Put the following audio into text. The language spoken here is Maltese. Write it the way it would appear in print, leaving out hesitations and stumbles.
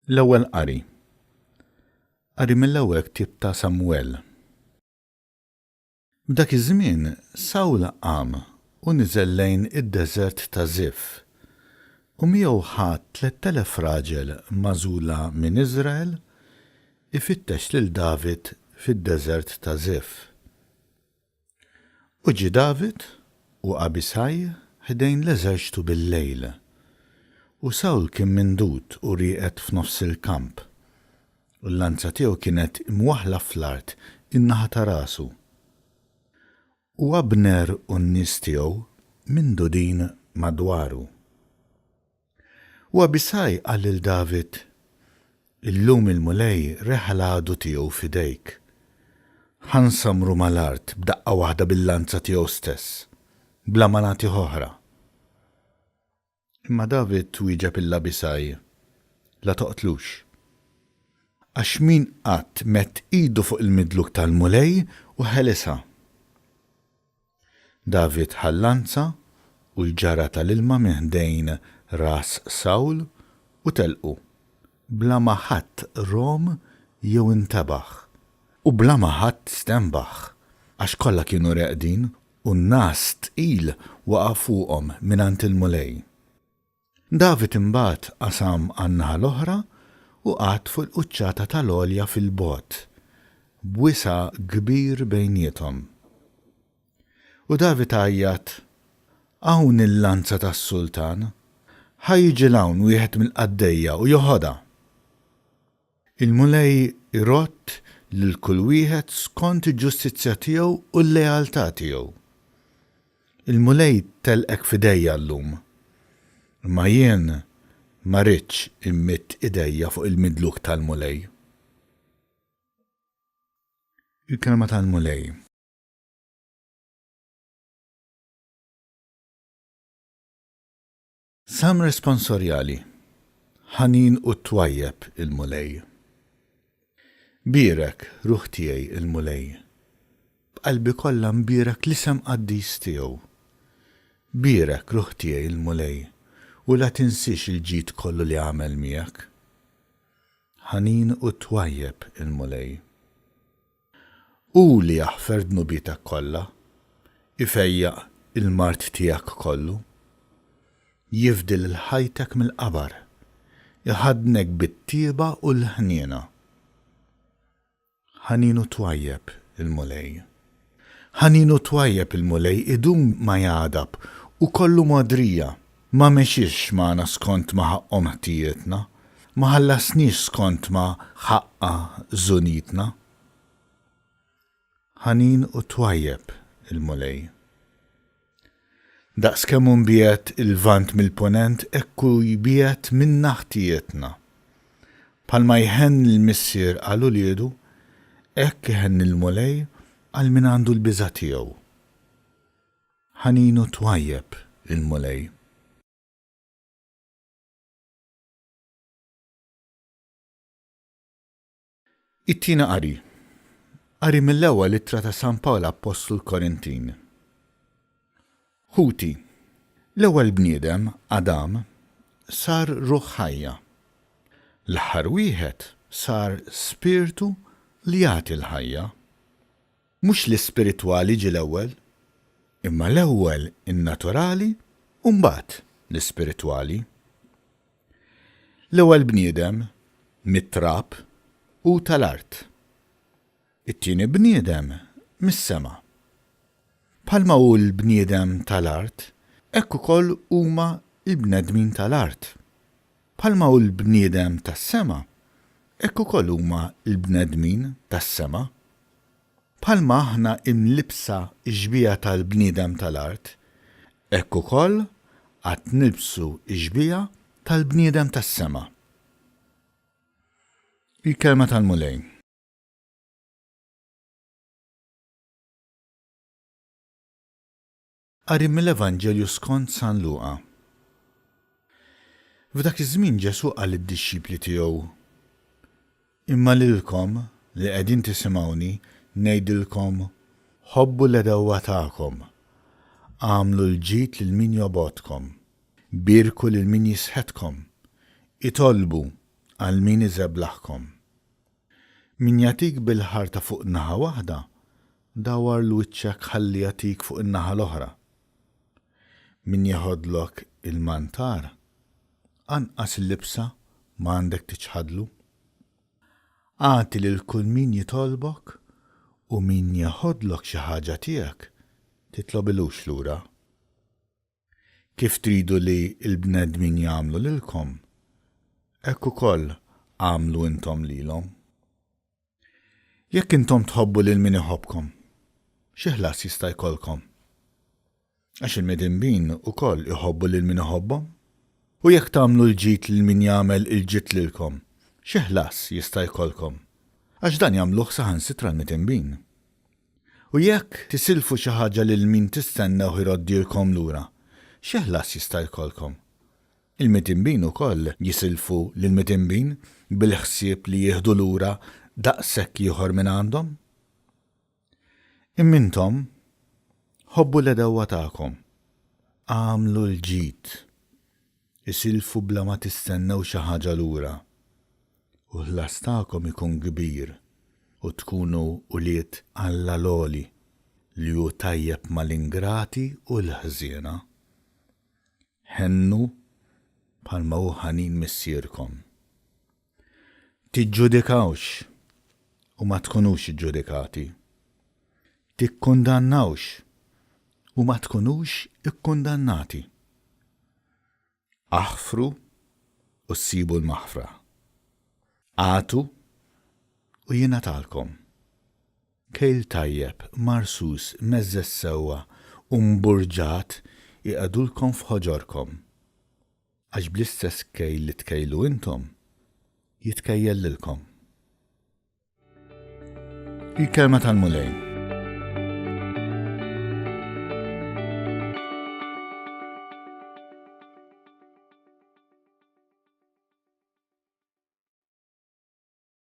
L-ewwel qari. Qari mill-ewwel ktieb ta' Samwell. B'dak iż-żmien Sawl qam u niżel lejn id-deżert ta' Zif u miegħu ħadd 3,000 raġel magħżula minn Iżrael ifittex lil David fid-deżert ta' Zif. U ġie David u Abisaj ħdejn l-eżerċitu bil-lejl. U Sawl kien mindut u rieqed f'nofs il-kamp. U l-lanza tiegħu kienet imwaħla fl-art in-naħa ta' rasu. U Abner u n-nies tiegħu mindu din madwaru. U Abisaj qal lil David: "Illum il-mulej reħa l-għadu tiegħu f'idejk. Ħansamru mal-art b'daqqa waħda bil-lanza tiegħu stess, bla ma nagħti oħra." Imma David wieġeb il-Abisaj: "La toqtlux. Għax min qatt mett idu fuq il-midluk tal-mulej u ħelesha." David ħallanza u l-ġara tal-ilma minn ħdejn ras Sawl u telqu, bla ma ħadd rom jew intebaħ, u bla ma ħadd stembaħ, għax kollha kienu reqdin u n-nas tqil waqa' fuqhom mingħand il-mulej. David imbagħad qasam għan-naħa l-oħra u qatt fuq il-quċċata tal-għolja fil-bogħod, b'wisa' kbir bejniethom. U David għajjat: "Hawn il-lanza tas-sultan, ħajjiġi hawn wieħed mill-qaddejja u joħodha." Il-mulej irott lil kull wieħed skont il-ġustizzja tiegħu u l-lealtà tiegħu. Il-mulej telqek f'idejja llum, imma jien ma rridx immitt idejja fuq il-midluk tal-mulej. Il-kelma tal-mulej. Sam responsorjali, ħanin u twajjeb il-mulej. Birek ruħ tiegħi il-mulej, b'qalbi kollha mbirek l-isem qaddis tiegħu. Birek ruħ tiegħi il-mulej u la tinsix il-ġid kollu li għamel miegħek. Ħanin u twajjeb il-mulej. U li jaħfer dnubitek kollha, ifejjaq il-mart tiegħek kollu, jifdil il-ħajtek mill-qabar, iħadnek bit-tieba u l-ħniena. Ħanin u twajjeb il-mulej. Ħanin u twajjeb il-mulej idum ma jgħadab u kollu modrija, ma mexiex magħna skont ma ħaqqhom ħtijietna, ma ħallasniex skont ma ħaqqa żunitna. Ħanin u twajjeb il-mulej. Daqskemm unbiet il-vant mill-ponent ekku jbiet minn ħtijietna. Bħalma jħenn il-missier għal uliedu, hekk iħenn il-mulej għal min għandu l-biża' tiegħu. Ħanin u twajjeb il-mulej. It-tieni qari. Qari mill-ewwel ittra ta' San Pawl Apostol Korintin. Ħuti, l-ewwel bniedem, Adam, sar ruħ ħajja. L-aħħar wieħed sar spiritu li jagħti l-ħajja. Mhux l-ispiritwali ġie l-ewwel, imma l-ewwel in-naturali u mbagħad l-ispiritwali. L-ewwel bniedem mit-trab u tal-art. It-tieni bniedem mis-sema. Bħalma hu l-bniedem tal-art, hekk ukoll huma l-bnedmin tal-art. Bħalma hu l-bniedem tas-sema, hekk ukoll huma l-bnedmin tas-sema. Bħalma aħna imlibsa ġbija tal-bniedem tal-art, hekk ukoll qatt nilbsu ġbija tal-bniedem tas-sema. Il-kelma tal-mulej. Qari mill-Evanġelju skont San Luqa. F'dak iż-żmien Ġesu qal lid-dixxipli tiegħu: "Imma lilkom li qegħdin tisimgħuni ngħidilkom ħobbu l-edewwa tagħkom, għamlu l-ġid lil min jogħbodkom, birku lil min jisħetkom, itolbu għal min iżeblaħkom. Min jatik bil-ħarta fuq naħa waħda, dawar l-wiċċek ħalli jatik fuq in-naħa l-oħra. Min jaħodlok il-mantar, anqas il-libsa ma għandek tiċħadlu. Għati lil kull min jitolbok u min jaħodlok xi ħaġa tiegħek titlobilux lura. Kif tridu li l-bnedmin jagħmlu lilkom, hekk ukoll għamlu intom lilhom. Jekk intom tħobbu lil min iħobbkom, xi ħlas jista' jkollkom? Għax il-medinbin ukoll iħobbu lil min iħobbhom? U jekk tagħmlu l-ġid lil min jagħmel il-ġid lilkom, xi ħlas jista' jkollkom? Għax dan jagħmluh saħansitra l-medinbin. U jekk tisilfu xi ħaġa lil min tistennew iroddilkom lura, xi ħlas jista' jkollkom? Il-medinbin ukoll jisilfu lill-medinbin bil-ħsieb li jieħdu lura daqshekk ieħor minn għandhom? Immintom, ħobbu l-edewwa tagħkom, għamlu l-ġid, isilfu bla ma tistennew xi ħaġa lura, u l-ħlas tagħkom ikun kbir u tkunu ulied Alla loli li hu tajjeb mal-ingrati u l-ħżiena. Ħennu bħalma hu ħanin missierkom. Tiġġudikawx u ma tkunux iġġudikati. Tikkundannawx u ma tkunux ikkundannati. Aħfru u ssibu l-maħfra. Għatu u jingħatalkom. Kejl tajjeb, marsus, meżżes sewwa u mburġat iqadulkom f'ħoġorkom. Għax bl-istess kejl li tkejlu intom, jitkejjel lilkom. Il-kelma tal-mulejn.